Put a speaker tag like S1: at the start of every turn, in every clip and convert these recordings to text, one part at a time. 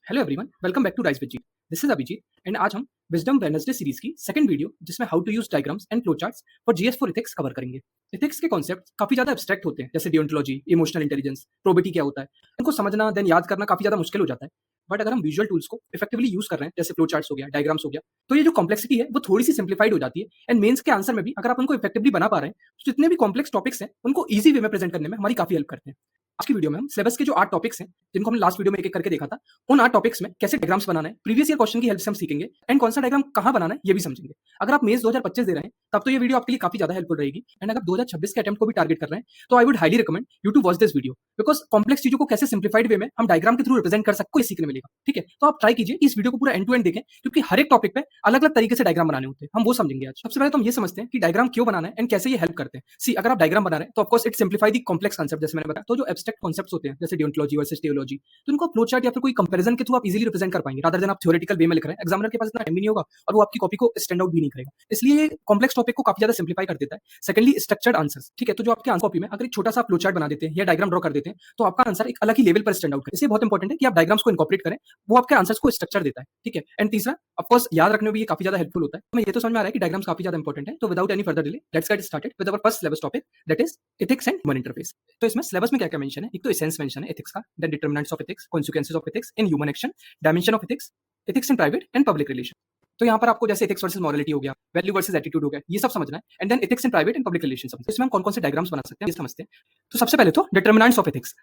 S1: Hello everyone, welcome back to rise with G. This is Abhijeet and आज हम wisdom Wednesday series की second video जिसमें how to use diagrams and flow charts for GS for ethics cover करेंगे। Ethics के concept काफी ज्यादा abstract होते हैं, जैसे डियोंटोलॉजी, इमोशनल इंटेलिजेंस, प्रोबिटी क्या होता है। इनको समझना देन याद करना काफी ज्यादा मुश्किल हो जाता है। बट अगर हम विजुअल टूल्स को इफेक्टिवली यूज कर रहे हैं, जैसे फ्लो चार्ट्स हो गया, डायग्राम्स हो गया, तो ये जो कॉम्प्लेक्सिटी है वो थोड़ी सी सिंप्लीफाइड हो जाती है। एंड मेंस के आंसर में भी अगर आप उनको इफेक्टिवली बना पा रहे हैं तो जितने भी कॉम्प्लेक्स टॉपिक्स हैं उनको ईजी वे में प्रेजेंट करने में हमारी काफी हेल्प करते हैं। आज की वीडियो में हम सिलेबस के जो 8 टॉपिक्स हैं, जिनको हमने लास्ट वीडियो में एक-एक करके देखा था, उन 8 टॉपिक्स में कैसे डायग्राम्स बनाना है, प्रीवियस ईयर क्वेश्चन की हेल्प से हम सीखेंगे एंड कौन सा डायग्राम कहां बनाना है ये भी समझेंगे। अगर आप मेंस 2025 दे रहे हैं तब तो ये वीडियो आपके लिए काफी ज्यादा हेल्पफुल रहेगी। एंड अगर 2026 के अटेम्प्ट को भी टारगेट कर रहे हैं तो I would highly recommend you to watch this video, because complex चीजों को कैसे सिंप्लीफाइड वे में हम डायग्राम के थ्रू रिप्रेजेंट कर सकते हैं सीखने मिलेगा। ठीक है, तो आप ट्राई कीजिए इस वीडियो को पूरा एंड टू एंड देखें, क्योंकि हर एक टॉपिक पे अलग अलग तरीके से डायग्राम बनाने होते हैं, हम वो समझेंगे आज। सबसे पहले तो हम ये समझते हैं कि डायग्राम क्यों बनाना है एंड कैसे ये हेल्प करते हैं। सी, अगर आप डायग्राम बना रहे हैं तो of course it simplify the complex concept, जैसे मैंने बताया। तो जो एब्स्ट्रैक्ट कॉन्सेप्ट्स होते हैं जैसे डियोंटोलॉजी वर्सेस टेओलॉजी, तो उनको फ्लो चार्ट या फिर कोई कंपैरिजन के थ्रू आप इजीली रिप्रेजेंट कर पाएंगे, रादर देन आप थ्योरेटिकल वे में लिख रहे हैं। एग्जामिनर के पास इतना टाइम भी नहीं होगा और वो आपकी कॉपी को स्टैंड आउट भी नहीं करेगा, इसलिए कॉम्प्लेक्स टॉपिक को काफी ज्यादा सिंप्लीफाई कर देता है। Secondly, structured answers. ठीक है, तो जो आपके आंसर कॉपी में अगर एक छोटा सा फ्लो चार्ट बना देते हैं या डायग्राम ड्रॉ कर देते हैं तो आपका आंसर एक अलग ही लेवल पर स्टैंड आउट करे। इसलिए बहुत इंपॉर्टेंट है कि आप डायग्राम्स को इनकॉर्पोरेट करें, वो आपके आंसर्स को स्ट्रक्चर देता है। ठीक है, एंड तीसरा, ऑफ कोर्स याद रखने में भी ये काफी ज्यादा हेल्पफुल होता है। हमें ये तो समझ में आ रहा है कि डायग्राम्स काफी ज्यादा इंपॉर्टेंट है, तो without any further delay let's get started with our first syllabus topic, that is ethics and human interface. तो इसमें सिलेबस में क्या क्या मेंशन है, एक तो एसेंस मेंशन है एथिक्स का, then determinants of ethics, consequences of ethics in human action, dimension of ethics, ethics in private and public relation. तो यहाँ पर आपको जैसे एथिक्स वर्सेस मॉरलिटी हो गया, वैल्यू वर्सेस एटीट्यूड हो गया, ये सब समझना है। And then ethics in private and public relation समझना है। इसमें हम कौन-कौन से डायग्राम्स बना सकते हैं ये समझते हैं। तो सबसे पहले तो डिटरमिनेंट्स ऑफ एथिक्स।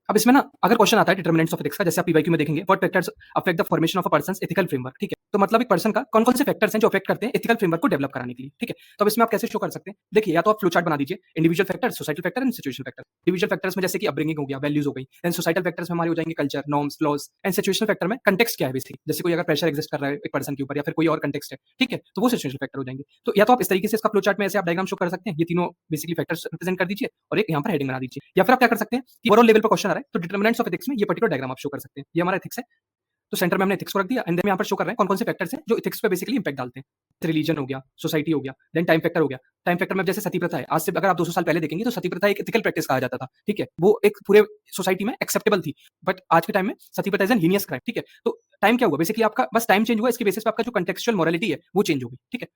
S1: अब इसमें ना अगर क्वेश्चन आता है डिटरमिनेंट्स ऑफ एथिक्स का, जैसे आप पीवाईक्यू में देखेंगे, what factors affect the formation of a persons ethical framework. ठीक है, तो मतलब एक पर्सन का कौन-कौन से फैक्टर्स हैं जो अफेक्ट करते हैं एथिकल फ्रेमवर्क को डेवलप कराने के लिए। ठीक है, तो अब इसमें आप कैसे शो कर सकते हैं, देखिए या तो आप फ्लो चार्ट बना दीजिए, individual factor, societal factor and situational factor. Individual factors में जैसे कि अपब्रिंगिंग हो गया, वैल्यूज हो गई, देन सोसाइटल फैक्टर्स में हमारे हो जाएंगे culture, norms, laws, and situational factor में कंटेक्स्ट क्या है बेसिकली, जैसे कोई अगर प्रेशर एग्जिस्ट कर रहा है एक पर्सन के ऊपर या फिर कोई और कंटेक्स्ट है। ठीक है, तो वो सिचुएशनल फैक्टर हो जाएंगे। तो या तो आप इस तरीके से इसका फ्लो चार्ट में ऐसे आप डायग्राम शो कर सकते हैं, ये तीनों बेसिकली फैक्टर्स रिप्रेजेंट कर दीजिए और एक यहाँ पर हेडिंग बना दीजिए। या फिर आप क्या कर सकते हैं कि ओवरऑल लेवल पर क्वेश्चन आ रहा है तो डिटरमिनेंट्स ऑफ एथिक्स में ये पर्टिकुलर डायग्राम आप शो कर सकते हैं। ये हमारा एथिक्स है, तो सेंटर में हमने एथिक्स को रख दिया एंड देन यहाँ पर शो कर रहे हैं कौन-कौन से फैक्टर्स हैं जो एथिक्स पे बेसिकली इंपैक्ट डालते हैं। रिलीजन हो गया, सोसाइटी हो गया, देन टाइम फैक्टर हो गया। टाइम फैक्टर में जैसे सती प्रथा है, आज से अगर आप 200 साल पहले देखेंगे तो सती प्रथा एक एथिकल प्रैक्टिस कहा जाता था। ठीक है, वो एक पूरे सोसाइटी में एक्सेप्टेबल थी, बट आज के टाइम में सती प्रथा इज एन हीनियस क्राइम। ठीक है, तो टाइम क्या हुआ बेसिकली, आपका बस टाइम चेंज हुआ, इसके बेसिस पे आपका जो कॉन्टेक्सचुअल मोरालिटी है वो चेंज हो गई। ठीक है,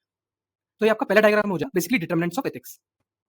S1: तो ये आपका पहला डायग्राम हो जाए basically determinants of ethics.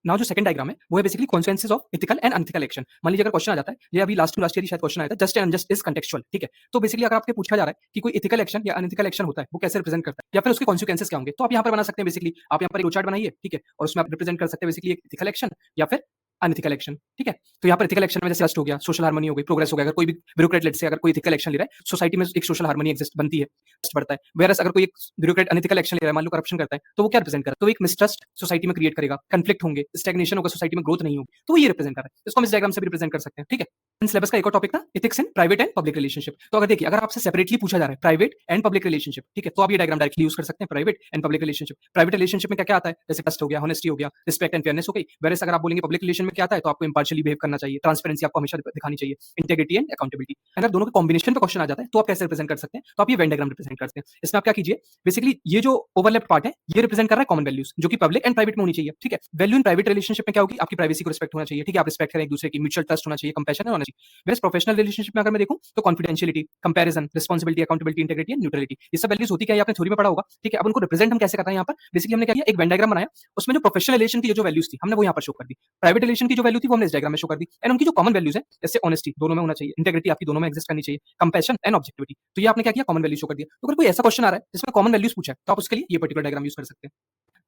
S1: Now जो सेकंड डायग्राम है वो है basically consequences of ethical and unethical action. मान लीजिए अगर क्वेश्चन आ जाता है, ये अभी लास्ट ईयर शायद क्वेश्चन आया था, just and unjust is contextual. ठीक है, तो बेसिकली अगर आपके पूछा जा रहा है कि कोई एथिकल एक्शन या अनएथिकल एक्शन होता है वो कैसे रिप्रेजेंट करता है या फिर उसके कॉन्सिक्वेंसेस क्या होंगे, तो आप यहाँ पर बना सकते हैं। बेसिकली आप यहाँ पर एक फ्लो चार्ट बनाइए, ठीक है, और उसमें आप रिप्रेजेंट कर सकते हैं बेसिकली एक एथिकल एक्शन या फिर अनएथिकल एक्शन। ठीक है, तो यहाँ पर एथिकल एक्शन में जैसे ट्रस्ट हो गया, सोशल हार्मनी हो गई, प्रोग्रेस हो गया। अगर कोई भी ब्यूरोक्रेट लेट से अगर कोई एथिकल एक्शन ले रहा है, सोसाइटी में एक सोशल हार्मनी एग्जिस्ट बनती है, ट्रस्ट बढ़ता है। वेयरएस अगर कोई एक ब्यूरोक्रेट अनएथिकल एक्शन ले रहा है, मान लो करप्शन करता है, तो वो क्या रिप्रेजेंट करता है, तो एक मिसट्रस्ट सोसाइटी में क्रिएट करेगा, कन्फ्लिक्ट होंगे, स्टैग्नेशन होगा, सोसाइटी में ग्रोथ नहीं होगी, तो ये रिप्रेजेंट कर रहा है। इसको हम इस डायग्राम से भी रिप्रेजेंट कर सकते हैं। ठीक है, सिलेबस का एक और टॉपिक था ethics in private and public relationship. तो अगर देखिए अगर आपसे सेपरेटली पूछा जा रहा है प्राइवेट एंड पब्लिक रिलेशनशिप, ठीक है, तो आप ये डायग्राम डायरेक्टली यूज कर सकते हैं, private and public relationship. Private relationship में क्या क्या आता है, जैसे ट्रस्ट हो गया, ऑनेस्टी हो गया, रिस्पेक्ट एंड फेयरनेस हो गई। वेयरएस अगर आप बोलेंगे पब्लिक रिलेशन में क्या आता है, तो आपको इंपार्शियली बिहेव करना चाहिए, ट्रांसपेरेंसी आपको हमेशा दिखानी चाहिए, इंटेग्रिटी एंड अकाउंटेबिलिटी। अगर दोनों के कॉम्बिनेशन पे क्वेश्चन आ जाता है तो आप कैसे रिप्रेजेंट कर सकते हैं, तो आप ये वेन डायग्राम रिप्रेजेंट करते हैं। इसमें आप क्या कीजिए, बेसिकली ये जो ओवरलैप पार्ट है ये रिप्रेजेंट कर रहा है कॉमन वैल्यूज जो कि पब्लिक एंड प्राइवेट में होनी चाहिए। ठीक है, वैल्यू इन प्राइवेट रिलेशनशिप में क्या होगी, आपकी प्राइवेसी को रिस्पेक्ट होना चाहिए। ठीक है, आप रिस्पेक्ट करें एक दूसरे की, म्यूचुअल ट्रस्ट होना चाहिए, कंपैशन होना चाहिए। वेयरएस प्रोफेशनल रिलेशनशिप में अगर मैं देखूं तो confidentiality, comparison, responsibility, accountability, integrity and neutrality, ये सब वैल्यूज होती क्या है आपने थ्योरी में पढ़ा होगा। ठीक है, अब उनको रिप्रेजेंट हम कैसे कर रहे हैं यहाँ पर, बेसिकली हमने क्या किया, एक वेन डायग्राम बनाया, उसमें जो प्रोफेशनल रिलेशन की जो वैल्यूज थी हमने वो यहाँ पर शो कर दी, प्राइवेट रिलेशन की जो वैल्यू थी वो हमने इस डायग्राम में शो कर दी, एंड उनकी जो कॉमन वैल्यूज है जैसे ऑनेस्टी दोनों में होना चाहिए, इंटेग्रिटी आपकी दोनों में एग्जिस्ट करनी चाहिए, कंपैशन एंड ऑब्जेक्टिविटी, तो ये आपने क्या किया, कॉमन वैल्यू शो कर दिया। तो अगर कोई ऐसा क्वेश्चन आ रहा है जिसमें कॉमन वैल्यूज पूछा है तो आप उसके लिए ये पर्टिकुलर डायग्राम यूज कर सकते हैं।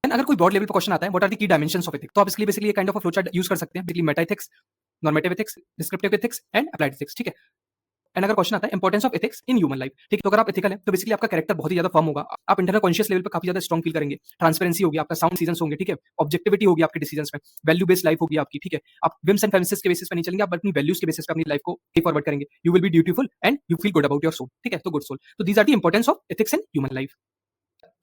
S1: एंड अगर कोई ब्रॉड लेवल पर क्वेश्चन आता है, what are the key dimensions of ethics, तो आप इसके लिए basically kind of a flow chart use कर सकते हैं, basically meta ethics, normative ethics, descriptive ethics and applied ethics. ठीक है, एंड अगर क्वेश्चन आता है importance of ethics in human life, ठीक है, तो अगर आप एथिकल है तो बेसिकली आपका कैरेक्टर बहुत ही ज्यादा फर्म होगा, आप इंटरनल कॉन्शियस लेवल पर काफी ज्यादा स्ट्रॉन्ग फील करेंगे, ट्रांसपेरेंसी होगी, आपका साउंड डिसीजंस होंगे, ठीक है, ऑब्जेक्टिविटी होगी आपके डिसीजंस में, वैल्यू बेस्ड लाइफ होगी आपकी। ठीक है, आप विम्स एंड फेमिनिस्ट के बेसिस पे नहीं चलेंगे, आप अपनी वैल्यूज के बेसिस पे अपनी लाइफ को टेक फॉरवर्ड करेंगे, you will be beautiful and you feel good about your soul. ठीक है, तो गुड सोल, तो these are the importance of ethics in human life.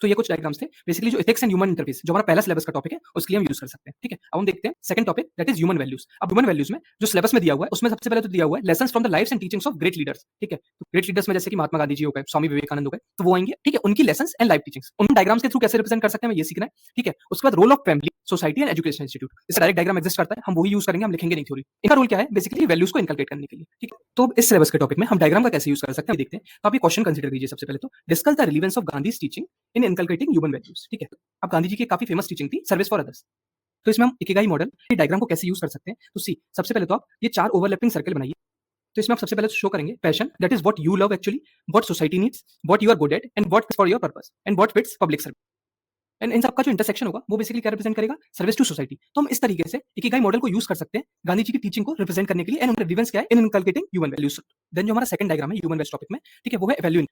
S1: तो ये कुछ डायग्राम्स थे बेसिकली जो एथिक्स एंड ह्यूमन इंटरफेस, जो हमारा पहला सिलेबस का टॉपिक है उसके लिए हम यूज कर सकते हैं। ठीक है, अब हम देखते हैं second topic, that is human values. अब ह्यूमन वैल्यूज में जो सिलेबस में दिया हुआ है उसमें सबसे पहले तो दिया हुआ है lessons from the lives and teachings of great leaders. ठीक है, तो ग्रेट लीडर्स में जैसे कि महात्मा गांधी जी हो गए, स्वामी विवेकानंद हो गए, तो वो आएंगे। ठीक है, उनकी लेसन्स एंड लाइफ टीचिंग्स, उन डायग्राम्स के थ्रू कैसे रिप्रेजेंट कर सकते हैं ये सीखना है। ठीक है, उसके बाद role of family society and education institute. इसका डायरेक्ट डायग्राम एग्जिस्ट करता है, हम वही यूज करेंगे, हम लिखेंगे नहीं थ्योरी। इनका रोल क्या है, बेसिकली वैल्यूज को इनकलकेट करने के लिए, ठीक है। तो इस सिलेबस के टॉपिक में हम डायग्राम का कैसे यूज कर सकते हैं देखते हैं। तो आप ये क्वेश्चन कंसीडर कीजिए सबसे पहले तो, discuss the relevance of Gandhi's teaching in inculcating human values, ठीक है। अब गांधी जी की काफी फेमस टीचिंग थी सर्विस फॉर अदर्स। तो इसमें हम इकिगाई मॉडल डायग्राम को कैसे यूज कर सकते हैं, तो सी सबसे पहले तो आप ये 4 ओवरलैपिंग सर्कल बनाइए। तो इसमें आप सबसे पहले शो करेंगे passion, that is what you love actually, what society needs, what you are good at and what for your purpose and what fits public service. And इन सबका जो इंटरसेक्शन होगा वो बेसिकली क्या रिप्रेजेंट करेगा, सर्विस टू सोसाइटी। तो हम इस तरीके से इकिगाई मॉडल को यूज कर सकते हैं गांधी जी की टीचिंग को रिप्रेजेंट करने के लिए, एंड उनका रिलेवेंस क्या है इन इनकलकेटिंग ह्यूमन वैल्यूज। देन जो हमारा सेकंड डायग्राम है ह्यूमन वैल्यूज टॉपिक में, ठीक है, वो है वैल्यू।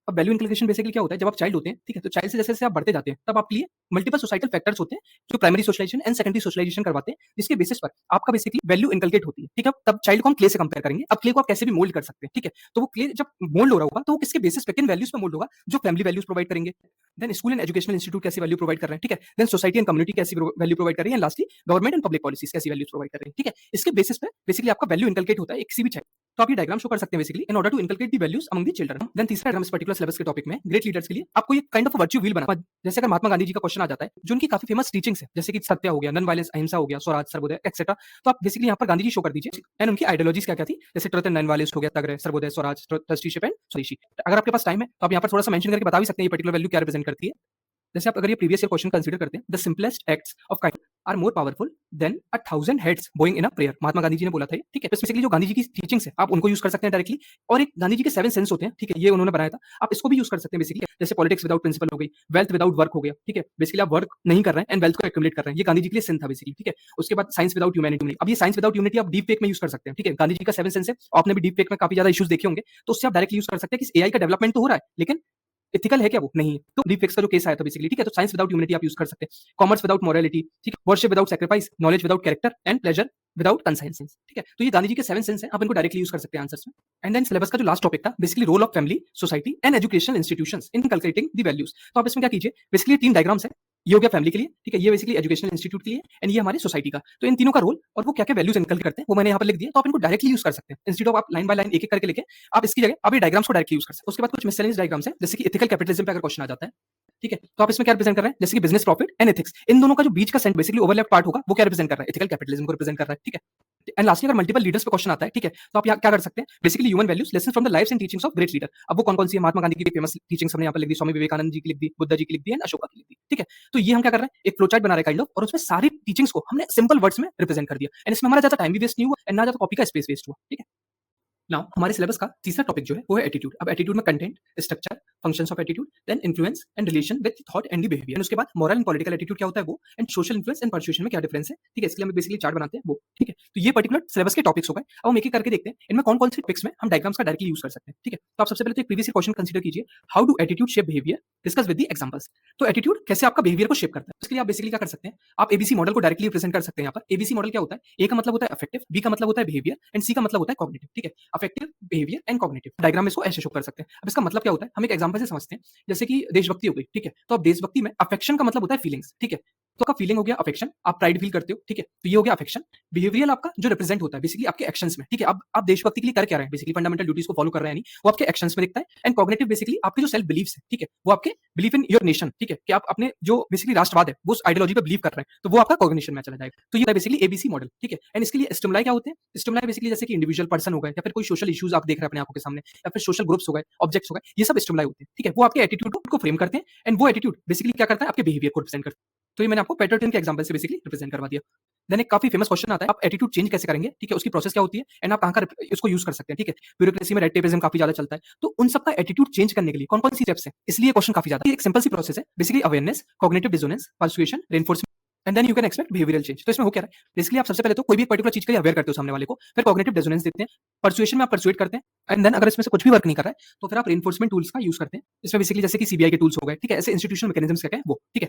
S1: अब वैल्यू इनकलकेशन बेसिकली क्या होता है, जब आप चाइल्ड होते हैं, ठीक है, तो चाइल्ड से जैसे जैसे आप बढ़ते जाते हैं तब आपके लिए मल्टीपल सोसाइटल फैक्टर्स होते हैं जो primary socialization and secondary socialization करवाते हैं, जिसके बेसिस पर आपका बेसिकली वैल्यू इनकलकेट होती है, ठीक है। तब चाइल्ड को हम क्ले से कंपेयर करेंगे। अब क्ले को आप कैसे भी मोल्ड कर सकते हैं, ठीक है। तो वो क्ले जब मोल्ड हो रहा होगा तो वो किसके बेसिस पे, किन वैल्यूज पे मोल्ड होगा, जो फैमिली वैल्यूज प्रोवाइड करेंगे। Then school and educational institute कैसी वैल्यू प्रोवाइड कर रहे हैं, ठीक है। देन सोसाइटी एंड कम्युनिटी कैसी वैल्यू प्रोवाइड कर रही है, and lastly government and public policies कैसी वैल्यूज प्रोवाइड कर रही है, ठीक है। इसके बेसिस पे बेसिकली आपका वैल्यू इनकलकेट होता है एक किसी भी चाइल्ड। तो आप ये डायग्राम शो कर सकते हैं basically in order to inculcate the values among the children. Then तीसरा डायग्राम इस पर्टिकुलर सिलेबस के टॉपिक में ग्रेट लीडर्स के लिए आपको ये काइंड ऑफ वर्च्यू व्हील बना, जैसे अगर महात्मा गांधी जी का क्वेश्चन आ जाता है, जो उनकी काफी फेमस टीचिंग्स है, जैसे कि सत्य हो गया, नॉन वायलेंस अहिंसा हो गया, स्वराज सर्वोदय एक्सेट्रा। तो आप बेसिकली यहाँ पर गांधी जी शो कर दीजिए एंड उनकी आइडियोलॉजीज क्या क्या थी, जैसे ट्रुथ एंड नॉन वायलेंस हो गया, तगड़े, सर्वोदय, स्वराज, ट्रस्टीशिप एंड स्वदेशी। अगर आपके पास टाइम है तो आप यहाँ पर थोड़ा सा मेंशन करके बता भी सकते हैं ये पर्टिकुलर वैल्यू क्या रिप्रेजेंट करती है। जैसे आप अगर ये प्रीवियस ईयर क्वेश्चन कंसीडर करते हैं, the simplest acts of kind are more powerful than 1000 heads bowing in a prayer. Mahatma Gandhi ji ने बोला था, ठीक है। बेसिकली जो गांधी जी की टीचिंग्स है आप उनको यूज कर सकते हैं डायरेक्टली, और एक गांधी जी के 7 सेंस होते हैं, ठीक है, ये उन्होंने बनाया था, आप इसको भी यूज कर सकते हैं बेसिकली। जैसे पॉलिटिक्स विदाउट प्रिंसिपल हो गई, वेल्थ विदाउट वर्क हो गया, ठीक है। बेसिकली आप वर्क नहीं कर रहे हैं एंड वेल्थ को एक्यूमुलेट कर रहे हैं, ये गांधी जी के लिए सेंस था बेसिकली, ठीक है। उसके बाद साइंस विदाउट ह्यूमैनिटी। अब ये साइंस विदाउट ह्यूमैनिटी आप डीप फेक में यूज कर सकते हैं, ठीक है। गांधी जी का 7 सेंस है, आपने भी डीप फेक में काफी ज्यादा इश्यूज देखे होंगे, तो उससे आप डायरेक्टली यूज कर सकते हैं कि एआई का डेवलपमेंट तो हो रहा है लेकिन एथिकल है क्या, वो नहीं है। तो डीपफेक्स का जो केस आया था बेसिकली, ठीक है। तो साइंस विदाउट ह्यूमैनिटी आप यूज कर सकते हैं, कॉमर्स विदाउट मोरालिटी, ठीक है, worship without sacrifice, knowledge without character and pleasure without conscience, ठीक है। तो ये गांधी जी के 7 सेंस हैं, आप इनको डायरेक्टली यूज कर सकते हैं आंसर्स में। एंड देन सिलेबस का जो लास्ट टॉपिक था basically role of family, society and educational institutions in calculating the values. तो आप इसमें क्या कीजिए, बेसिकली 3 डायग्राम्स है, ये हो गया फैमिली के लिए, ठीक है, ये बेसिकली एजुकेशनल इंस्टीट्यूट के लिए, एंड ये हमारे सोसाइटी का। तो इन तीनों का रोल और वो क्या क्या वैल्यूज इनकल करते हैं वो मैंने यहाँ पर लिख दिया, तो आप इनको डायरेक्टली यूज कर सकते हैं। इंस्टीट्यूट ऑफ आप लाइन बाय लाइन एक एक करके लेके आप इसकी जगह आप ये डायग्राम्स को डायरेक्टली यूज कर सकते हैं। उसके बाद कुछ मिसलेनियस डायग्राम्स है, जैसे कि एथिकल कैपिटलिज्म पे अगर क्वेश्चन आ जाता है, ठीक है, तो आप इसमें क्या रिप्रेजेंट कर रहे हैं, जैसे कि बिजनेस प्रॉफिट एंड एथिक्स, इन दोनों का जो बीच का सेंट बेसिकली ओवरलैप पार्ट होगा वो क्या रिप्रेजेंट कर रहा है, एथिकल कैपिटलिज्म को रिप्रेजेंट कर रहा है, ठीक है। एंड लास्टली अगर मल्टीपल लीडर्स पे क्वेश्चन आता है, ठीक है, तो आप यहाँ क्या कर सकते हैं, basically human values lesson from the lives and teachings of great leader. अब वो कौन कौन सी है, महात्मा गांधी की फेमस टीचिंग्स हमने यहाँ पर लिख दी, स्वामी विवेकानंद जी की लिख दी, बुद्ध जी की लिख दी एंड अशोका की लिख दी, ठीक है। तो ये हम क्या कर रहे हैं, एक फ्लो चार्ट बना रहे हैं काइंड ऑफ, और उसमें सारी टीचिंग्स को हमने सिंपल वर्ड्स में रिप्रेजेंट कर दिया, एंड इसमें हमारा ज्यादा टाइम भी वेस्ट नहीं हुआ एंड ना ज्यादा कॉपी का स्पेस वेस्ट हुआ, ठीक है। नाउ हमारे सिलेबस का तीसरा टॉपिक जो है वो है एटीट्यूड। अब एटीट्यूड में content, structure, functions of attitude, then influence and relation with thought and behaviour. उसके बाद मॉरल एंड पॉलिटिकल एटीट्यूड क्या होता है वो, and social influence and persuasion में क्या डिफरेंस है, ठीक है। इसके लिए हम बेसिकली चार्ट बनाते हैं वो, ठीक है। तो ये पर्टिकुलर सिलेबस के टॉपिक्स हो गए। अब हम एक एक करके देखते हैं इनमें कौन कौन से टॉपिक्स में हम डायग्राम्स का डायरेक्टली यूज कर सकते हैं, ठीक है। तो आप सबसे पहले तो एक प्रीवियस क्वेश्चन कंसीडर कीजिए, how do attitude shape behaviour, discuss with the examples. तो एटीट्यूड कैसे आपका बिहेवियर को शेप करता है, इसके लिए आप बेसिकली क्या कर सकते हैं, आप एबीसी मॉडल को डायरेक्टली रिप्रेजेंट कर सकते हैं। यहाँ पर एबीसी मॉडल क्या होता है, ए का मतलब होता है अफेक्टिव, बी का मतलब होता है बिहेवियर एंड सी का मतलब होता है कॉग्निटिव, ठीक है। Affective, behaviour and cognitive diagram में इसको ऐसे शो कर सकते हैं। अब इसका मतलब क्या होता है, हम एक एग्जांपल से समझते हैं, जैसे कि देशभक्ति हो गई, ठीक है। तो अब देशभक्ति में अफेक्शन का मतलब होता है फीलिंग्स, ठीक है। तो आपका फीलिंग हो गया अफेक्शन, आप प्राइड फील करते हो, ठीक है, तो ये हो गया अफेक्शन। बिहेवियर आपका जो रिप्रेजेंट होता है बेसिकली आपके एक्शंस में, ठीक है। अब आप देशभक्ति के लिए कर क्या रहे हैं, बेसिकली फंडामेंटल ड्यूटीज को फॉलो कर रहे हैं नहीं, वो आपके एक्शंस में दिखता है। एंड कॉग्निटिव बेसिकली आपके जो सेल्फ बिलीव्स है, ठीक है, वो आपके बिलीफ इन योर नेशन, ठीक है, कि आप अपने जो बेसिकली राष्ट्रवाद है वो उस आइडियोलॉजी पे बिलीव कर रहे हैं, तो वो आपका कॉग्निशन में चला जाएगा। तो ये बेसिकली एबीसी मॉडल, ठीक है। एंड इसके लिए स्टिमुलाई क्या होते हैं, स्टिमुलाई बेसिकली जैसे कि इंडिविजुअल पर्सन हो गए, या फिर कोई सोशल इश्यूज आप देख रहे हैं अपने आंखों के सामने, या फिर सोशल ग्रुप्स हो गए, ऑब्जेक्ट्स हो गए, ये सब स्टिमुलाई होते हैं, ठीक है। वो आपके एटीट्यूड को फ्रेम करते हैं, एंड वो एटीट्यूड बेसिकली क्या करता है, आपके बिहेवियर को रिप्रेजेंट करता है। तो ये मैंने आपको पैटर्न के एग्जांपल से बेसिकली रिप्रेजेंट करवा दिया। देन एक काफी फेमस क्वेश्चन आता है, आप एटीट्यूड चेंज कैसे करेंगे, ठीक है, उसकी प्रोसेस क्या होती है, एंड आप कहां का इसको यूज कर सकते हैं, ठीक है। ब्यूरोक्रेसी में रेड टेपिज्म काफी ज्यादा चलता है, तो उन सबका एटीट्यूड चेंज करने के लिए कौन कौन सी स्टेप्स हैं, इसलिए क्वेश्चन काफी ज्यादा एक सिंपल सी प्रोसेस है, basically awareness, cognitive dissonance, persuasion, reinforcement and then you can expect behavioural change. तो इसमें हो क्या रहा है, बेसिकली आप सबसे पहले तो कोई भी एक पर्टिकुलर चीज के लिए अवेयर करते हो सामने वाले को, फिर कॉग्निटिव डिसोनेंस देखते हैं, परसुएशन में आप परसुएट करते हैं, एंड देन अगर इसमें से कुछ भी वर्क नहीं कर रहा है तो फिर आप रेनफोर्समेंट टूल्स का यूज करते हैं। इसमें बेसिकली जैसे कि सीबीआई के टूल्स हो गए, ठीक है, ऐसे इंस्टीट्यूशनल मैकेनिज्म्स क्या है वो, ठीक है।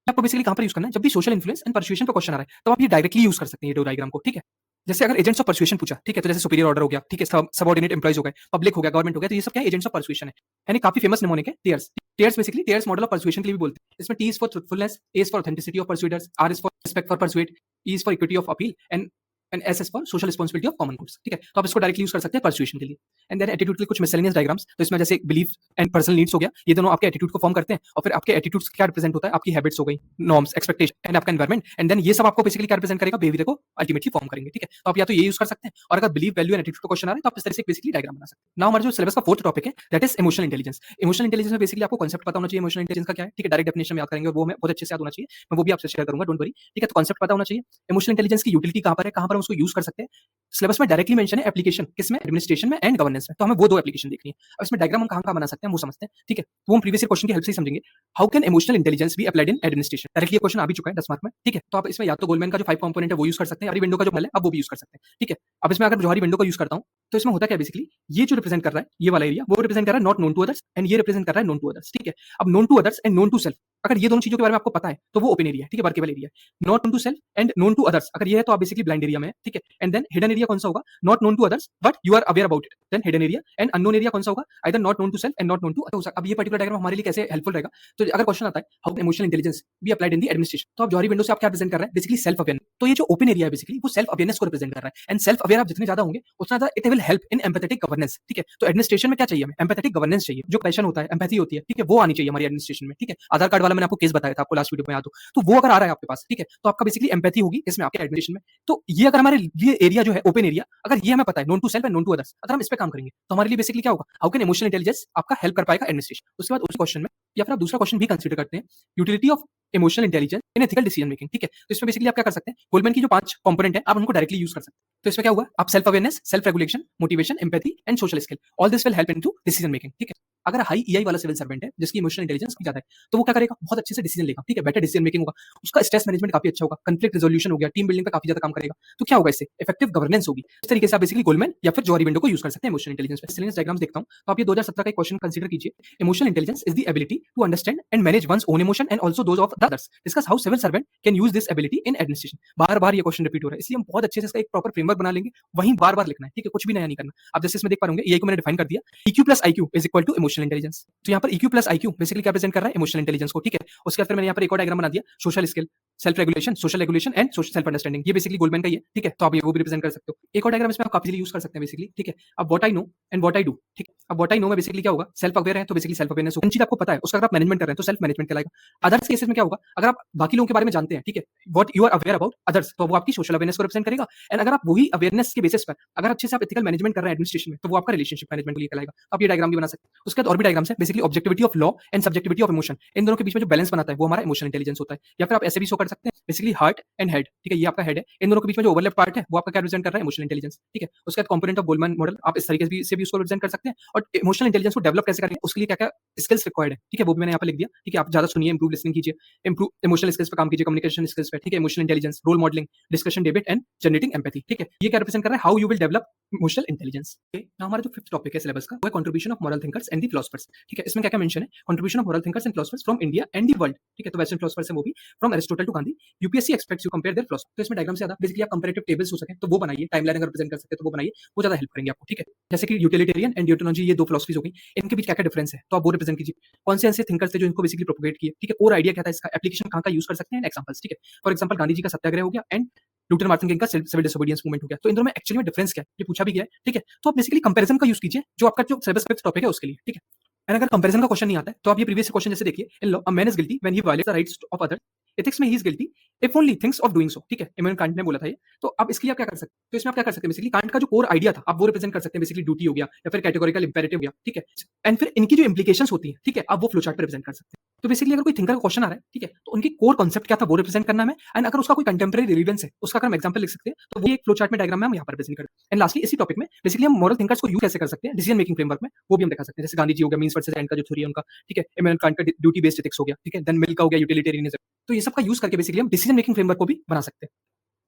S1: आपको बेसिकली कहां पर यूज करना है, जब भी सोशल इन्फ्लुएंस एंड परसुएशन पे क्वेश्चन आ रहा है तो आप ये डायरेक्टली यूज कर सकते हैं ये दो डायग्राम को, ठीक है। जैसे अगर एजेंट्स ऑफ परसुएशन पूछा, ठीक है, तो जैसे सुपीरियर ऑर्डर हो गया, ठीक है, सबऑर्डिनेट एम्प्लॉइज हो गए, पब्लिक हो गया, गवर्नमेंट हो गया, तो ये सब क्या एजेंट्स ऑफ परसुएशन है। यानी काफी फेमस निमोनिक है TARES. TARES basically TARES model of persuasion के लिए भी बोलते हैं। इसमें T is for truthfulness, A is for authenticity of persuaders, R is for respect for persuadee, E is for equity of appeal and and S S for social responsibility of common goods. ठीक है, तो आप इसको directly use कर सकते हैं persuasion के लिए। एंड देन एटीट्यूड के लिए कुछ मिसलेनियस डायग्राम्स, तो इसमें जैसे बिलीफ एंड पर्सनल नीड्स हो गया, ये दोनों आपके एटीट्यूड को फॉर्म करते हैं। और फिर आपके एटीट्यूड क्या रिप्रेजेंट होता है, आपकी हैबिट्स हो गई, नॉर्म्स, एक्सपेक्टेशन एंड आपका एनवायरमेंट, एंड देन ये सब आपको बेसिकली क्या रिप्रेजेंट करेगा, बिहेवियर को अल्टीमेटली फॉर्म करेंगे। ठीक है, तो आप या तो ये यूज कर सकते हैं, और अगर बिलीफ, वैल्यू एंड एटीट्यूड का क्वेश्चन आ रहा है तो आप इस तरह से बेसिकली डायग्राम बना सकते हैं। नाउ हमारा जो सिलेबस का फोर्थ टॉपिक है that is emotional intelligence. Emotional intelligence में बेसिकली आपको कांसेप्ट पता होना चाहिए इमोशनल इंटेलिजेंस का क्या है। ठीक है, डायरेक्ट डेफिनेशन में याद करेंगे, वो हमें बहुत अच्छे से याद होना चाहिए, मैं वो भी आपसे शेयर करूंगा, डोंट वरी। ठीक है, तो कांसेप्ट पता होना चाहिए, इमोशनल इंटेलिजेंस की यूटिलिटी कहां पर है, कहां पर हम उसको यूज कर सकते हैं। सिलेबस में डायरेक्टली मेंशन है एप्लीकेशन किसमें, एडमिनिस्ट्रेशन में एंड गवर्नेंस में, तो हमें वो दो एप्लीकेशन देखनी है। अब इसमें डायग्राम हम कहां बना सकते हैं वो समझते हैं। ठीक है, तो हम प्रीवियस ईयर क्वेश्चन की हेल्प से समझेंगे। How can emotional intelligence be applied in administration, directly ये क्वेश्चन आ भी चुका है 10 मार्क में। ठीक है, तो आप इसमें या तो गोलमैन का जो 5 कंपोनेंट है वो यूज कर सकते हैं, या विंडो का जो मॉडल है अब वो भी यूज कर सकते हैं। ठीक है, अब इसमें अगर जोहारी विंडो का यूज करता हूं तो इसमें होता क्या बेसिकली, ये जो रिप्रेजेंट कर रहा है ये वाला एरिया, वो रिप्रेजेंट कर रहा है not known to others, and ये रिप्रेजेंट कर रहा है नोन टू अदर्स। ठीक है, अब known to others and known to self, अगर ये दोनों चीजों के बारे में आपको पता है तो वो ओपन एरिया है। ठीक है, workable area. Not known to self and known to others, अगर ये है तो आप बेसिकली ब्लाइंड एरिया में है। ठीक है, एंड देन हिडन एरिया कौन सा होगा, not known to others but you are aware about it, then hidden area. And unknown area कौन सा होगा, either not known to self and not known to others. अब ये पर्टिकुलर डायग्राम हमारे लिए कैसे हेल्पफुल रहेगा, तो अगर क्वेश्चन आता है how emotional intelligence be applied in the administration, तो आप जोहारी विंडो से आप क्या प्रेजेंट कर रहे हैं, बेसिकली सेल्फ अवेयरनेस। तो ये जो ओपन एरिया है बेसिकली वो सेल्फ अवेयरनेस को रिप्रेजेंट कर रहा है, एंड सेल्फ अवेयर आप जितने ज्यादा होंगे उतना ज्यादा it will help in empathetic governance. ठीक है, तो एडमिनिस्ट्रेशन में क्या चाहिए हमें, एम्पैथेटिक गवर्नेंस चाहिए, जो पैशन होता है, एम्पैथी होती है। ठीक है, वो आनी चाहिए हमारी एडमिनिस्ट्रेशन में। ठीक है, आधार कार्ड वाला मैंने आपको केस बताया था आपको लास्ट वीडियो में याद हो, तो वो अगर आ रहा है आपके पास, ठीक है, तो आपका बेसिकली एम्पैथी होगी इसमें आपके एडमिनिस्ट्रेशन में। तो ये अगर हमारे लिए एरिया जो है ओपन एरिया, अगर ये हमें पता है known to self and known to others, अगर हम इस पे काम करेंगे तो हमारे लिए बेसिकली क्या होगा, हाउ कैन इमोशनल इंटेलिजेंस आपका हेल्प कर पाएगा एडमिनिस्ट्रेशन। उसके बाद उस क्वेश्चन में या फिर आप दूसरा क्वेश्चन भी कंसीडर करते हैं, utility of emotional intelligence in ethical decision making. ठीक है, तो इसमें बेसिकली आप क्या कर सकते हैं, गोल्डमैन की जो 5 कंपोनेंट है आप उनको डायरेक्टली यूज कर सकते हैं। तो इसमें क्या हुआ, आप self awareness, self regulation, motivation, empathy and social skill, all this will help into decision making. ठीक है, अगर हाई ईआई वाला सिविल सर्वेंट है जिसकी इमोशनल इंटेलिजेंस की ज्यादा है, तो वो क्या करेगा, बहुत अच्छे से डिसीजन लेगा। ठीक है, बेटर डिसीजन मेकिंग होगा, उसका स्ट्रेस मैनेजमेंट काफी अच्छा होगा, कॉन्फ्लिक्ट रेजोल्यूशन हो गया, टीम बिल्डिंग पे काफी ज्यादा काम करेगा। तो क्या होगा, इससे इफेक्टिव गवर्नेंस होगी। इस तरीके से आप बेसिकली गोल्डमैन या फिर जोहारी विंडो को यूज कर सकते हैं इमोशनल इंटेलिजेंस पे। सिलेबस डायग्राम्स देखता हूं तो आप ये 2017 का एक क्वेश्चन कंसीडर कीजिए, emotional intelligence is the ability to understand and manage one's own emotion and also those of the others, discuss how civil servant can use this ability in administration. बार बार ये क्वेश्चन रिपीट हो रहा है, इसलिए हम बहुत अच्छे से इसका एक प्रॉपर फ्रेमवर्क बना लेंगे, वहीं बार बार लिखना है। ठीक है, कुछ भी नया नहीं करना। आप जैसे इसमें देख पा रहे होंगे, ईआई को मैंने डिफाइन कर दिया, EQ plus IQ is equal to emotional intelligence. तो यहाँ पर EQ प्लस IQ बेसिकली क्या प्रेजेंट कर रहा है, इमोशनल इंटेलिजेंस को। ठीक है, उसके बाद फिर मैंने यहाँ पर एक और डायग्राम बना दिया, social skill, self regulation, social regulation and social self understanding, ये बेसिकली गोल्डमैन का ही है। ठीक है, तो आप ये वो भी रिप्रेजेंट कर सकते हो। एक और डायग्राम इसमें आप काफी यूज कर सकते हैं बेसिकली। ठीक है, अब what I know and what I do. ठीक है, अब व्हाट आई नो में बेसिकली क्या होगा, सेल्फ अवेयर है तो बेसिकली सेल्फ अवेयरनेस होगा, चीज आपको पता है उसका अगर आप मैनेजमेंट कर रहे हैं तो सेल्फ मैनेजमेंट कहलाएगा। अदर्स केसेस में क्या होगा, अगर आप बाकी लोगों के बारे में जानते हैं, ठीक है, what you are aware about others, तो वो आपकी सोशल अवेयरनेस को रिप्रेजेंट करेगा। एंड अगर आप वही अवेयरनेस के बेसिस पर अगर अच्छे से आप एथिकल मैनेजमेंट कर रहे हैं एडमिनिस्ट्रेशन में, तो वो आपका रिलेशनशिप मैनेजमेंट के लिए कहलाएगा। आप ये डायग्राम भी बना सकते हैं। उसके बाद और भी डायग्राम्स है, basically objectivity of law and subjectivity of emotion, इन दोनों के बीच में जो बैलेंस बनाता है वो हमारा इमोशनल इंटेलिजेंस होता है। या फिर आप ऐसे भी शो कर सकते हैं, बेसिकली हार्ट एंड हेड। ठीक है, ये आपका हेड है, इन दोनों के बीच में जो ओवरलैप पार्ट है वो आपका क्या रिप्रेजेंट कर रहा है, इमोशनल इंटेलिजेंस। ठीक है, उसके बाद कंपोनेंट ऑफ गोल्डमैन मॉडल, आप इस तरीके से भी उसको रिप्रेजेंट कर सकते हैं। और इमोशनल इंटेलिजेंस को डेवलप कैसे करेंगे, उसके लिए क्या क्या स्किल्स रिक्वायर्ड है। ठीक है, वो भी मैंने यहाँ पे लिख दिया। ठीक है, आप ज्यादा सुनिए, इंप्रूव लिसनिंग कीजिए, इंप्रूव इमोशनल स्किल्स पे काम कीजिए, कम्युनिकेशन स्किल्स पे। ठीक है, emotional intelligence, role modelling, discussion debate and generating empathy. ठीक है, ये क्या रिप्रेजेंट कर रहा है, how you will develop emotional intelligence. Now हमारा जो 5th टॉपिक है सिलेबस का वो है contribution of moral thinkers and the philosophers. ठीक है, इसमें क्या क्या मेंशन है, contribution of moral thinkers and philosophers from India and the world. ठीक है, तो वेस्टर्न फिलोसफर्स है वो भी, from Aristotle to Gandhi. UPSC expects you compare their philosophy. तो इसमें डायग्राम से ज्यादा बेसिकली आप कंपैरेटिव टेबल्स हो सके तो वो बनाइए, टाइमलाइन अगर प्रेजेंट कर सकते हैं तो वो बनाइए, वो ज्यादा हेल्प करेंगे आपको। ठीक है, जैसे कि यूटिलिटेरियन एंड ड्यूटोलॉजी, ये 2 फिलोसफीज हो गई, इनके बीच क्या क्या डिफरेंस है तो आप वो रिप्रेजेंट कीजिए। कौन से ऐसे थिंकर्स थे जो इनको बेसिकली प्रोपोगेट किए। ठीक है, कोर आइडिया क्या था इसका, एप्लीकेशन कहां का यूज कर सकते हैं, एग्जांपल्स। ठीक है, फॉर एग्जांपल गांधी जी का सत्याग्रह हो गया एंड लूथर मार्टिन किंग का सिविल डिसोबीडियंस मूवमेंट हो गया। तो इन दोनों में एक्चुअली में डिफरेंस क्या है ये पूछा भी गया है। ठीक है, तो आप बेसिकली कंपैरिजन का यूज कीजिए जो आपका जो सिलेबस 5th टॉपिक है उसके लिए। ठीक है, एंड अगर कंपैरिजन का क्वेश्चन नहीं आता है तो आप ये प्रीवियस क्वेश्चन जैसे देखिए, in law a man is guilty when he violates the rights of others, ethics में he is guilty if only thinks of doing so. ठीक है, इमैनुअल कांट ने बोला था ये। तो अब इसके लिए आप क्या कर सकते हैं, तो इसमें आप क्या कर सकते हैं, बेसिकली कांट का जो कोर आइडिया था आप वो रिप्रेजेंट कर सकते हैं, बेसिकली ड्यूटी हो गया या फिर कैटेगोरिकल इंपेरेटिव हो गया। ठीक है, एंड फिर इनकी जो इंप्लीकेशंस होती है, ठीक है, आप वो फ्लो चार्ट पे रिप्रेजेंट कर सकते हैं। तो बेसिकली अगर कोई थिंकर का क्वेश्चन आ रहा है, ठीक है, तो उनकी कोर कॉन्सेप्ट क्या था वो रिप्रेजेंट करना है, एंड अगर उसका कोई कंटेम्परेरी रिलेवेंस है उसका अगर हम एग्जांपल लिख सकते हैं तो वो एक फ्लो चार्ट में डायग्राम में हम यहाँ पर प्रेजेंट करते हैं। एंड लास्टली इसी टॉपिक में बेसिकली हम मॉरल थिंकर्स को यूज कैसे कर सकते हैं डिसीजन मेकिंग फ्रेमवर्क में, वो भी हम दिखा सकते हैं। जैसे गांधी जी हो गया, मींस वर्सेस एंड का जो थ्योरी है उनका। ठीक है, इमैनुअल कांट का ड्यूटी बेस्ड एथिक्स हो गया। ठीक है, देन मिल का हो गया यूटिलिटेरियनिज्म। तो ये सब का यूज करके बेसिकली हम डिसीजन मेकिंग फ्रेमवर्क को भी बना सकते हैं।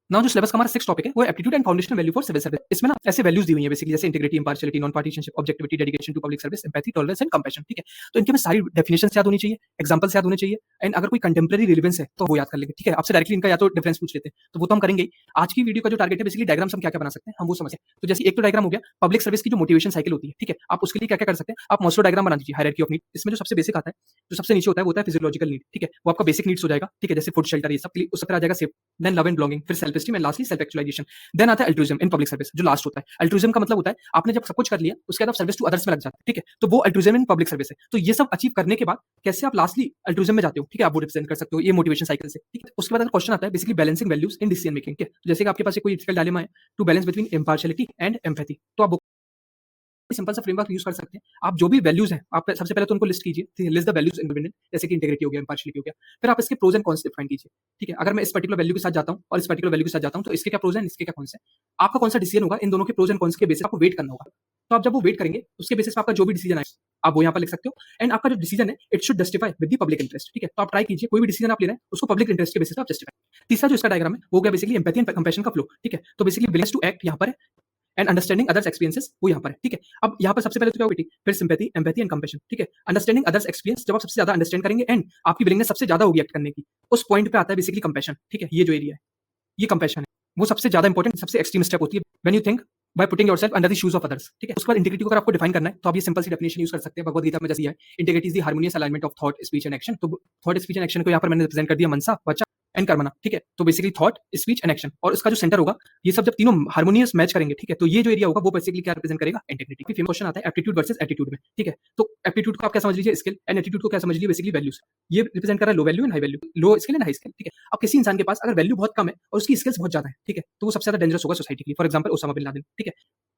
S1: नाउ जो सिलेबस का हमारा 6th टॉपिक है वो aptitude and foundational value for civil service. इसमें ना ऐसे वैल्यूज दी हुई हैं बेसिकली, जैसे integrity, impartiality, non partisanship, objectivity, dedication to public service, empathy, tolerance and compassion. ठीक है, तो इनके में सारी डेफिनेशंस याद होनी चाहिए, एग्जांपल्स याद होने चाहिए, एंड अगर कोई कंटेम्परेरी रिलेवेंस है तो वो याद कर लेंगे। ठीक है, आपसे डायरेक्टली इनका या तो डिफरेंस पूछ लेते हैं तो वो तो हम करेंगे। आज की वीडियो का जो टारगेट है बेसिकली डायग्राम्स हम क्या क्या बना सकते हैं हम वो समझें। तो जैसे एक तो डायग्राम हो गया पब्लिक सर्विस की जो मोटिवेशन साइकिल होती है। ठीक है, आप उसके लिए क्या क्या कर सकते हैं, आप मॉस्लो डायग्राम बना दीजिए, हायरार्की ऑफ नीड। इसमें जो सबसे बेसिक आता है, जो सबसे नीचे होता है वो होता है फिजियोलॉजिकल नीड। ठीक है, वो आपका बेसिक नीड्स हो जाएगा। ठीक है, जैसे फूड, शेल्टर, ये सब के लिए उस तरह आ जाएगा safe, then love and belonging, फिर self self esteem and lastly self actualization. Then आता है अल्ट्रुइज्म इन पब्लिक सर्विस, जो लास्ट होता है। अल्ट्रुइज्म का मतलब होता है आपने जब सब कुछ कर लिया उसके बाद आप सर्विस टू अदर्स में लग जाते हैं, ठीक है, तो वो अल्ट्रुइज्म इन पब्लिक सर्विस है। तो ये सब अचीव करने के बाद कैसे आप लास्टली अल्ट्रुइज्म में जाते हो, ठीक है, आप वो रिप्रेजेंट कर सकते हो ये मोटिवेशन साइकिल से, ठीक है। उसके बाद अगर क्वेश्चन आता है basically balancing values in decision making, ठीक है, तो जैसे कि आपके पास कोई एथिकल डायलेमा है to balance between impartiality and empathy, तो आप सिंपल सा फ्रेमवर्क यूज कर सकते हैं। आप जो भी वैल्यूज हैं आप सबसे पहले तो उनको लिस्ट कीजिए, लिस्ट द वैल्यूज इंडिपेंडेंट, जैसे कि इंटीग्रिटी हो गया, इम्पार्शियलिटी हो गया। फिर आप इसके प्रोज एंड कॉन्स डिफाइन कीजिए, ठीक है। अगर मैं इस पर्टिकुलर वैल्यू के साथ जाता हूं और इस पर्टिकुलर वैल्यू के साथ जाता हूं तो इसके क्या प्रोज हैं, इसके क्या कॉन्स हैं। आपका कौन सा डिसीजन होगा इन दोनों के प्रोज एंड कॉन्स के बेसिस आपको वेट करना होगा। तो आप जब वो वेट करेंगे उसके बेसिस पे आपका जो भी डिसीजन आए आप वो यहाँ पर लिख सकते हो। एंड आपका जो डिसीजन है it should justify with the public interest, ठीक है। तो आप ट्राई कीजिए कोई भी डिसीजन आप ले रहे हैं उसको पब्लिक इंटरेस्ट के बेसिस पे आप जस्टिफाई। तीसरा जो इसका डायग्राम है वो हो गया बेसिकली एम्पैथी एंड कंपैशन का फ्लो, ठीक है। तो बेसिकली विलिंगनेस टू एक्ट यहाँ पर है एंड अंडरस्टैंडिंग अदर्स एक्सपीरियंसेस वो यहाँ पर है, ठीक है। अब यहाँ पर सबसे पहले तो क्या होगी, फिर सिंपैथी, एम्पैथी एंड कंपैशन, ठीक है। अंडरस्टैंडिंग अदर्स एक्सपीरियंस, जब आप सबसे ज्यादा अंडरस्टैंड करेंगे एंड आपकी विलिंगनेस सबसे ज्यादा होगी एक्ट करने की, उस पॉइंट पे आता है बेसिकली कंपैशन, ठीक है। ये जो एरिया है ये कंपैशन है, वो सबसे ज्यादा इंपॉर्टेंट सबसे एक्सट्रीम स्टेप होती है when you think by putting yourself under the shoes of others, ठीक है। उसके बाद इंटीग्रिटी को अगर आपको डिफाइन करना है तो आप ये सिंपल सी डेफिनेशन यूज कर सकते हैं, भगवद गीता में जैसी है, integrity is the harmonious alignment of thought, speech and action. तो थॉट, स्पीच एंड एक्शन को यहाँ पर मैंने रिप्रेजेंट कर दिया मनसा, वाचा एंड कर्मणा, ठीक है। तो basically thought, speech and action और उसका जो सेंटर होगा ये सब जब तीनों हार्मोनियस मैच करेंगे, ठीक है, तो ये जो एरिया होगा वो बेसिकली क्या रिप्रेजेंट करेगा, इंटीग्रिटी। फिर क्वेश्चन आता है एप्टीट्यूड वर्सेस एटीट्यूड में, ठीक है। तो एप्टीट्यूड को आप क्या समझ लीजिए, स्किल, एंड एटीट्यूड को क्या समझ लीजिए बेसिकली वैल्यूज। ये रिप्रेजेंट कर रहा है low value and high value, low skill and high skill, ठीक है। अब किसी इंसान के पास अगर वैल्यू बहुत कम है और उसकी स्किल्स बहुत ज्यादा है, ठीक है, तो वो सबसे ज्यादा डेंजरस होगा सोसाइटी के लिए। For example Osama bin Laden, ठीक है।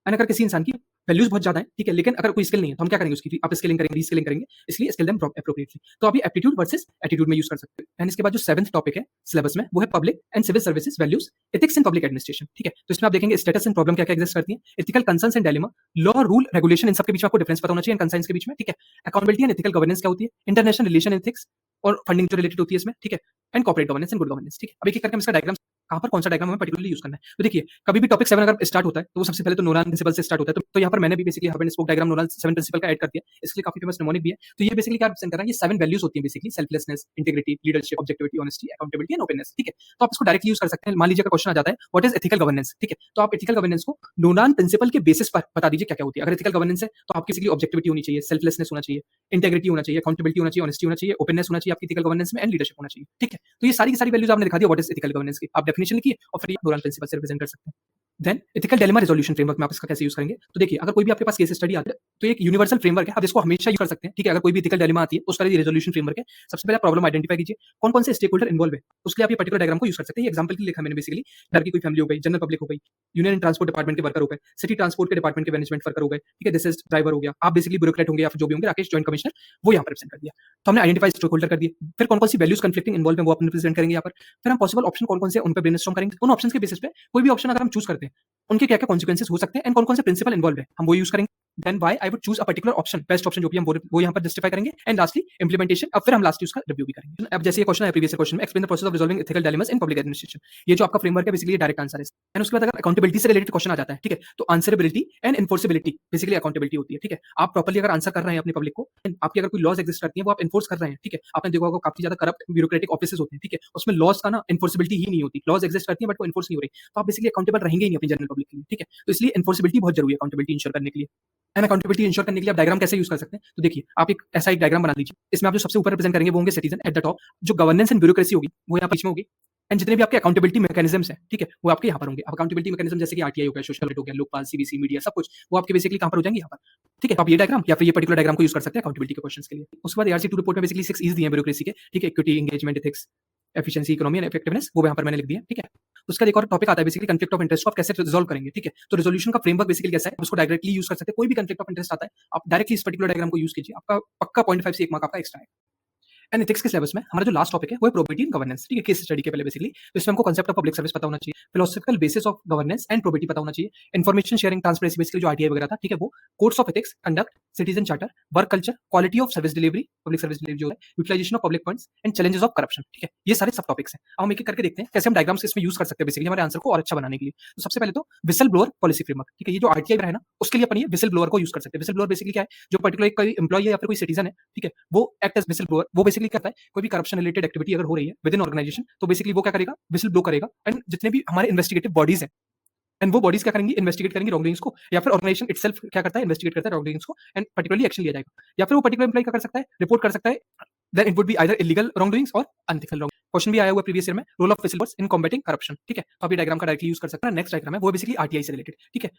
S1: एंड अगर किसी इंसान की वैल्यूज बहुत ज्यादा है, ठीक है, लेकिन अगर कोई स्किल नहीं है तो हम क्या करेंगे उसकी, आप स्किलिंग करेंगे, रीस्किलिंग करेंगे, इसलिए स्किल देम एप्रोप्रिएटली। तो आप ये एप्टीट्यूड वर्सेस एटीट्यूड में यूज कर सकते हैं। एंड इसके बाद जो 7th टॉपिक है सिलेबस में वो है public and civil services values, ethics in public administration, ठीक है। तो इसमें आप देखेंगे स्टेटस एंड प्रॉब्लम क्या क्या एग्जिस्ट करती है, ethical concerns and dilemma, law, rule, regulation, इन सब के बीच में आपको डिफरेंस पता होना चाहिए, कंसर्न्स के बीच में, ठीक है। अकाउंटेबिलिटी एंड एथिकल गवर्नेंस क्या होती है, इंटरनेशनल रिलेशन एथिक्स और फंडिंग जो रिलेटेड होती है इसमें, ठीक है। And corporate governance and good governance, ठीक है। अब एक एक करके हम इसका डायग्राम कहाँ पर कौन सा डायग्राम हमें पर्टिकुलरली यूज करना है। तो देखिए कभी भी टॉपिक 7 अगर स्टार्ट होता है तो वो सबसे पहले तो नोलान प्रिंसिपल से स्टार्ट होता है। तो यहाँ पर मैंने भी basically hub and spoke diagram Nolan 7 principle का ऐड कर दिया, इसके लिए काफी फेमस निमोनिक भी है। तो ये बेसिकली क्या रिप्रेजेंट कर रहा है, ये 7 वैल्यूज होती है basically, selflessness, integrity, leadership, objectivity, honesty, accountability and openness, ठीक है। तो आप इसको डायरेक्टली यूज कर सकते हैं। मान लीजिए क्वेश्चन आ जाता है व्हाट इज एथिकल गवर्नेंस, ठीक है, तो आप एथिकल गवर्नेंस को नोलान प्रिंसिपल के बेसिस पर बता दीजिए क्या क्या होती है। अगर एथिकल गवर्नेंस है तो आपकी बेसिकली ऑब्जेक्टिविटी होनी चाहिए, सेल्फलेसनेस होना चाहिए, इंटीग्रिटी होना चाहिए, अकाउंटेबिलिटी होना चाहिए, ऑनेस्टी होना चाहिए, ओपननेस होना चाहिए आपकी एथिकल गवर्नेंस में, एंड लीडरशिप होना चाहिए, ठीक है। तो ये सारी की सारी वैल्यूज आपने दिखा दिया व्हाट इज एथिकल गवर्नेंस की, आप डेफिनेशन लिखिए और फिर नोलान प्रिंसिपल से रिप्रेजेंट कर सकते हैं। Then ethical dilemma resolution framework में आप इसका कैसे यूज करेंगे, तो देखिए अगर कोई भी आपके पास केस स्टडी आता है तो एक यूनिवर्सल फ्रेमवर्क है, आप इसको हमेशा यूज कर सकते हैं, ठीक है। अगर कोई भी एथिकल डिलेमा आती है उसका ये रिजोल्यूशन फ्रेमवर्क है। सबसे पहले प्रॉब्लम आइडेंटिफाई कीजिए कौन कौन से स्टेक होल्डर इन्वॉल्व है, उसके लिए आप ये पर्टिकुलर डायग्राम को यूज कर सकते हैं। ये एग्जांपल के लिए लिखा मैंने बेसिकली, घर की कोई फैमिली हो गई, जनरल पब्लिक हो गई, यूनियन ट्रांसपोर्ट डिपार्टमेंट के वर्कर हो गए, सिटी ट्रांसपोर्ट के डिपार्टमेंट के मैनेजमेंट वर्कर हो गए, ठीक है, दिस इज ड्राइवर हो गया, आप बेसिकली ब्यूरोक्रेट होंगे या फिर जो भी होंगे, राकेश जॉइंट कमिश्नर, वो यहाँ पर रिप्रेजेंट कर दिया। तो हमने आइडेंटिफाई स्टेक होल्डर कर दिए, फिर कौन कौन सी वैल्यूज कन्फ्लिक्टिंग इन्वॉल्व है वो अपने रिप्रेजेंट करेंगे यहाँ पर। फिर हम पॉसिबल ऑप्शन कौन कौन से उन पर ब्रेनस्टॉर्म करेंगे, उन ऑप्शंस के बेसिस पे कोई भी ऑप्शन अगर हम चूज करते हैं उनके क्या क्या कॉन्सिक्वेंसेस हो सकते हैं एंड कौन कौन से प्रिंसिपल इन्वॉल्व है हम वो यूज करेंगे। Then why I would choose a particular option, best option जो भी हम वो यहाँ पर जस्टिफाई करेंगे। एंड लास्टली इंप्लीमेंटेशन, अब फिर हम लास्ट उसका रिव्यू भी करेंगे। अब जैसे ये क्वेश्चन है प्रीवियस क्वेश्चन में, explain the process of resolving ethical dilemmas in public administration, ये जो आपका फ्रेमवर्क है बेसिकली डायरेक्ट आंसर है। एंड उसके बाद अगर अकाउंटेबिलिटी से रिलेटेड क्वेश्चन आ जाता है, ठीक है, तो answerability and enforceability basically accountability होती है, ठीक है। आप प्रॉपर्ली अगर आंसर कर रहे हैं अपनी पब्लिक को, आपकी अगर कोई लॉज एग्जिस्ट करती है वो आप एनफोर्स कर रहे हैं, ठीक है। आपने देखा होगा काफी ज्यादा करप्ट ब्यूरोक्रेटिक ऑफिसेज होते हैं, ठीक है, उसमें लॉज का ना एनफोर्सेबिलिटी ही नहीं होती, लॉज एग्जिस्ट करती है बट वो एनफोर्स नहीं हो रही, तो आप बेसिकली अकाउंटेबल रहेंगे ही नहीं अपनी जनरल पब्लिक के लिए, ठीक है। तो इसलिए एनफोर्सेबिलिटी बहुत जरूरी है अकाउंटेबिलिटी इंश्योर करने के लिए। एंड अकाउंटेबिलिटी इंश्योर करने के लिए आप डायग्राम कैसे यूज कर सकते हैं, तो देखिए आप एक ऐसा एक डायग्राम बना लीजिए, इसमें आप जो सबसे ऊपर रिप्रेजेंट करेंगे वो होंगे सिटीजन एट द टॉप, जो गवर्नेंस एंड ब्यूरोक्रेसी होगी वो यहाँ बीच में होगी, एंड जितने भी आपके अकाउंटेबिलिटी मैकेनिज्म्स हैं, ठीक है, वो आपके यहाँ पर होंगे। अकाउंटेबिलिटी मैकेनिज्म जैसे कि आरटीआई हो गया, सोशल रेट हो गया, लोकपाल, सीबीसी, मीडिया, सब कुछ वो आपके बेसिकली कहाँ पर हो जाएंगे, यहाँ पर, ठीक है। तो आप ये डायग्राम या फिर ये पर्टिकुलर डायग्राम को यूज कर सकते हैं अकाउंटेबिलिटी के क्वेश्चंस के लिए। उसके बाद ARC 2 रिपोर्ट में बेसिकली 6 ईज दिए हैं ब्यूरोक्रेसी के, ठीक है, equity, engagement, ethics, efficiency, economy and effectiveness, वो यहाँ पर मैंने लिख दिया, ठीक है। उसका एक और टॉपिक आता है बेसिकली कंफ्लिक्ट ऑफ इंटरेस्ट को आप कैसे रिजॉल्व करेंगे, ठीक है। तो रिजोल्यूशन का फ्रेमवर्क बेसिकली कैसा है, उसको डायरेक्टली यूज कर सकते हैं। कोई भी कंफ्लिक्ट ऑफ इंटरेस्ट आता है आप डायरेक्टली इस पर्टिकुलर डायग्राम को यूज कीजिए, आपका पक्का 0.5 से 1 मार्क आपका एक्स्ट्रा है। एंड एथिक्स के सिलेबस में हमारा जो लास्ट टॉपिक है वो है प्रोबेबिलिटी इन गवर्नेंस, ठीक है, केस स्टडी के पहले बेसिकली। तो इसमें हमको कांसेप्ट ऑफ पब्लिक सर्विस पता होना चाहिए, philosophical basis of governance and probability पता होना चाहिए, इन्फॉर्मेशन शेयरिंग, ट्रांसपेरेंसी बेसिकली जो आरटीआई वगैरह था, ठीक है, वो codes of ethics, conduct, citizen charter, work culture, quality of service delivery, public service delivery जो है, utilisation of public funds and challenges of corruption, ठीक है, ये सारे सब टॉपिक्स हैं। अब हम एक एक करके देखते हैं कैसे हम डायग्राम्स इसमें यूज कर सकते हैं बेसिकली हमारे आंसर को और अच्छा बनाने के लिए। तो सबसे पहले तो विसल ब्लोअर पॉलिसी फ्रेमवर्क, ठीक है, ये जो आरटीआई है ना उसके लिए अपन ये विसल ब्लोअर को यूज कर सकते हैं। विसल ब्लोअर बेसिकली क्या है, जो पर्टिकुलर कोई एम्प्लॉय है या फिर कोई सिटीजन है, ठीक है, वो एक्ट एज विसल ब्लोअर। वो बेसिकली क्या करता है, कोई भी करप्शन रिलेटेड एक्टिविटी अगर हो रही है विद इन ऑर्गेनाइजेशन तो बेसिकली वो क्या करेगा, विसल ब्लो करेगा। एंड जितने भी हमारे इन्वेस्टिगेटिव बॉडीज हैं एंड वो बॉडीज क्या करेंगी, इन्वेस्टिगेट करेंगी रॉन्गडूइंग्स को, या फिर ऑर्गेनाइजेशन इटसेल्फ क्या करता है, इन्वेस्टिगेट करता है रॉन्गडूइंग्स को एंड पर्टिकुलरली एक्शन लिया जाएगा। या फिर वो पर्टिकुलर एम्प्लॉय क्या कर सकता है, रिपोर्ट कर सकता है, then it would be either illegal wrongdoings और अनएथिकल रॉन्ग। क्वेश्चन भी आया हुआ प्रीवियस ईयर में, role of whistleblowers in combating corruption, ठीक है। तो आप ये डायग्राम का डायरेक्टली यूज कर सकते हैं। नेक्स्ट डायग्राम है वो बेसिकली आरटीआई से रिलेटेड, ठीक है।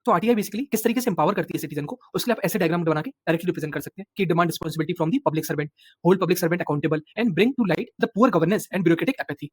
S1: तो आरटीआई बेसिकली किस तरीके से एम्पावर करती है सिटीजन को, उसके लिए आप ऐसे डायग्राम बना के डायरेक्टली रिप्रेजेंट कर सकते हैं कि demand responsibility from the public servant, hold public servant accountable and bring to light the poor governance and bureaucratic apathy.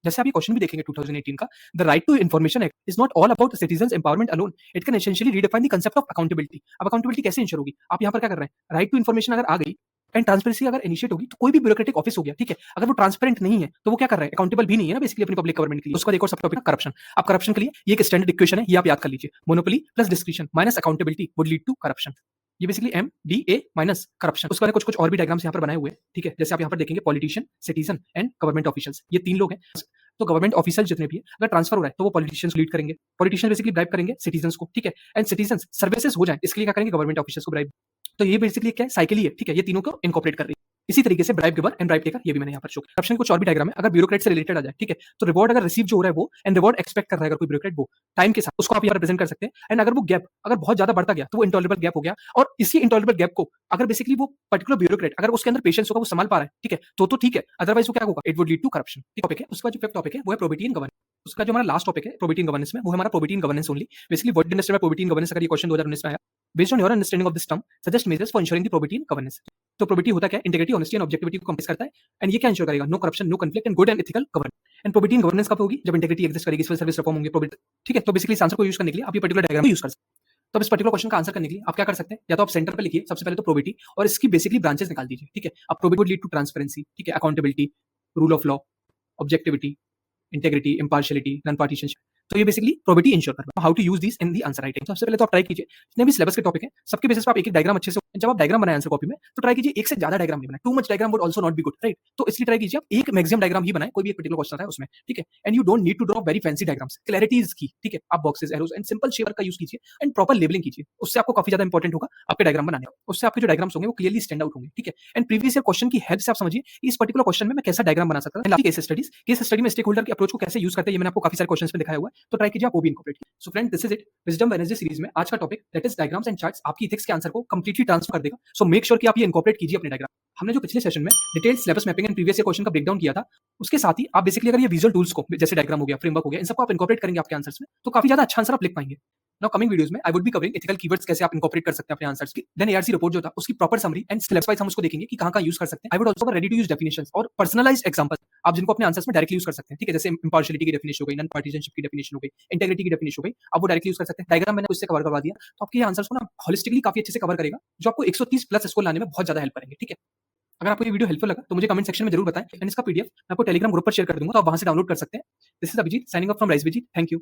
S1: जैसे आप ये क्वेश्चन भी देखेंगे 2018 का, the right to information act is not all about citizens empowerment alone, it can essentially redefine the concept of accountability. अब accountability कैसे ensure होगी, आप यहाँ पर क्या कर रहे हैं, राइट टू इन्फॉर्मेशन अगर आ गई एंड ट्रांसपेरेंसी अगर इनिशिएट होगी तो कोई भी ब्यूरोक्रेटिक ऑफिस हो गया, ठीक है, अगर वो ट्रांसपेरेंट नहीं है तो वो क्या कर रहा है, अकाउंटेबल भी नहीं है ना बेसिकली अपनी पब्लिक गवर्नमेंट के लिए। उसका एक और सब टॉपिक करप्शन। अब करप्शन के लिए ये एक स्टैंडर्ड इक्वेशन है, ये आप याद कर लीजिए, monopoly plus discretion minus accountability would lead to corruption. ये basically M D A minus corruption. उसके बाद कुछ कुछ और भी डायग्राम्स यहाँ पर बनाए हुए हैं, ठीक है। जैसे आप यहाँ पर देखेंगे politician, citizen and government officials, ये तीन लोग हैं। तो गवर्नमेंट ऑफिसर जितने भी है, अगर ट्रांसफर हो रहा है तो वो पॉलिटिशियंस लीड करेंगे, पॉलिटिशियन बेसिकली ब्राइब करेंगे सिटीजंस को, ठीक है। एंड सिटीजंस सर्विसेज हो जाए इसके लिए क्या करेंगे, गवर्नमेंट ऑफिसर्स को ब्राइब। तो ये बेसिकली क्या है, साइकिल ही है, ठीक है। ये तीनों को इनकॉर्पोरेट कर रही है। इसी तरीके से bribe giver and bribe taker, ये भी मैंने यहाँ पर शो किया। करप्शन कुछ और भी डायग्राम है, अगर ब्यूरोक्रेट से रिलेटेड आ जाए, ठीक है, तो रिवॉर्ड अगर रिसीव जो हो रहा है वो एंड रिवॉर्ड एक्सपेक्ट कर रहा है अगर कोई ब्यूरोक्रेट वो टाइम के साथ, उसको आप यहाँ रिप्रेजेंट कर सकते हैं। एंड अगर वो गैप अगर बहुत ज्यादा बढ़ता गया तो वो इंटॉलरेबल गैप हो गया, और इसी इंटॉलरेबल गैप को अगर बेसिकली वो पर्टिकुलर ब्यूरोक्रेट अगर उसके अंदर पेशेंस होगा, वो संभाल पा रहा है, ठीक है, तो ठीक है, अदरवाइज वो क्या होगा, it would lead to corruption. Topic है उसका जो फिफ्थ टॉपिक है वो है प्रोबेटी इन गवर्नेंस। उसका जो हमारा लास्ट टॉपिक है प्रोबेटी इन गवर्नेंस में, वो है हमारा probity in governance only. Basically what understand by probity in governance, अगर ये क्वेश्चन 2019 में आया, based on your understanding of this term suggest measures for ensuring the probity in governance. तो प्रोबेटी होता क्या है, इंटीग्रिटी, ऑनेस्टी एंड ऑब्जेक्टिविटी को compress करता है। एंड ये क्या इंश्योर करेगा, no corruption, no conflict and good and ethical governance. And probity in governance कब होगी, जब इंटीग्रिटी एग्जिस्ट करेगी, सिविल सर्विस रिफॉर्म होंगे, प्रोबेटी, ठीक है। तो बेसिकली इस आंसर को यूज करने के लिए आप ये पर्टिकुलर डायग्राम को यूज कर सकते हैं। तो इस पर्टिकुलर क्वेश्चन का आंसर करने के लिए आप क्या कर सकते हैं, या तो आप सेंटर पे लिखिए सबसे पहले तो प्रोबेटी, और इसकी बेसिकली ब्रांचेस निकाल दीजिए, ठीक है। अब probity would lead to transparency, ठीक है, accountability, rule of law, objectivity, integrity, impartiality, non partisanship. तो ये बेसिकली प्रोबेटी इंश्योर करना। How to use this in the answer writing. सबसे पहले तो आप ट्राई कीजिए, जितने भी सिलेबस के टॉपिक है सबके बेसिस पर आप एक एक डायग्राम अच्छे से, जब आप डायग्राम बनाए आंसर कॉपी में तो ट्राई कीजिए एक से ज्यादा डायग्राम नहीं बनाए, too much diagram would also not be good, right. तो इसलिए ट्राई कीजिए आप एक मैक्सिमम डायग्राम ही बनाए, कोई भी एक पर्टिकुलर क्वेश्चन है उसमें, ठीक है। And you don't need to draw very fancy diagrams, clarity is key, ठीक है। आप boxes, arrows and simple shapes का यूज कीजिए एंड प्रॉपर लेबलिंग कीजिए, उससे आपको काफी ज्यादा इंपॉर्टेंट होगा आपके डायग्राम बनाने में। उससे आपके जो डायग्राम्स होंगे वो क्लियरली स्टैंड आउट होंगे, ठीक है। एंड प्रीवियस ईयर क्वेश्चन की हेल्प से आप समझिए इस पर्टिकुलर क्वेश्चन में मैं कैसा डायग्राम बना सकता हूं। केस स्टडी में स्टेक होल्डर की अप्रोच को कैसे यूज करते हैं, ये मैंने आपको काफी सारे क्वेश्चंस में दिखाया हुआ है, तो ट्राई कीजिए आप वो भी इनकॉर्पोरेट कीजिए। So friend, this is it wisdom Wednesday series में आज का topic that is diagrams and charts आपकी इथिक्स के आंसर को कंप्लीटली ट्रांसफर कर देगा। सो मेक श्योर कि आप ये इनकॉर्पोरेट कीजिए अपने डायग्राम। हमने जो पिछले सेशन में detailed syllabus mapping and previous year question का ब्रेकडाउन किया था, उसके साथ ही आप बेसिकली अगर ये विजुअल टूल्स को जैसे डायग्राम हो गया, फ्रेमवर्क हो गया, इन सबको आप इनकॉर्पोरेट करेंगे आपके आंसर्स में, तो काफी ज्यादा अच्छा आंसर आप लिख पाएंगे। नाउ कमिंग वीडियोस में I would be covering ethical keywords कैसे आप इनकॉर्पोरेट कर सकते हैं अपने आंसर्स की, देन एआरसी रिपोर्ट जो था उसकी proper summary and syllabus wise हम उसको देखेंगे कि कहां-कहां यूज कर सकते हैं। I would also ready to use definitions और पर्सनलाइज्ड एग्जांपल्स आप जिनको अपने आंसर्स में डायरेक्टली यूज कर सकते हैं, ठीक है। जैसे इंपार्शियलिटी की डेफिनेशन हो गई, नॉन पार्टीजनशिप की डेफिनेशन हो गई, इंटीग्रिटी की डेफिनेशन हो गई, आप वो डायरेक्टली यूज कर सकते हैं। डायग्राम मैंने उससे कवर करवा दिया, तो आपके ये आंसर्स को ना होलिस्टिकली काफी अच्छे से कवर करेगा, जो आपको 130 प्लस स्कोर लाने में बहुत ज्यादा हेल्प करेंगे, ठीक है। अगर आपको ये वीडियो हेल्पफुल लगा तो मुझे कमेंट सेक्शन में जरूर बताएं, एंड इसका पीडीएफ मैं आपको टेलीग्राम ग्रुप पर शेयर कर दूंगा, तो आप वहां से डाउनलोड कर सकते हैं। This is Abhijeet signing off from राइस विजी, थैंक यू।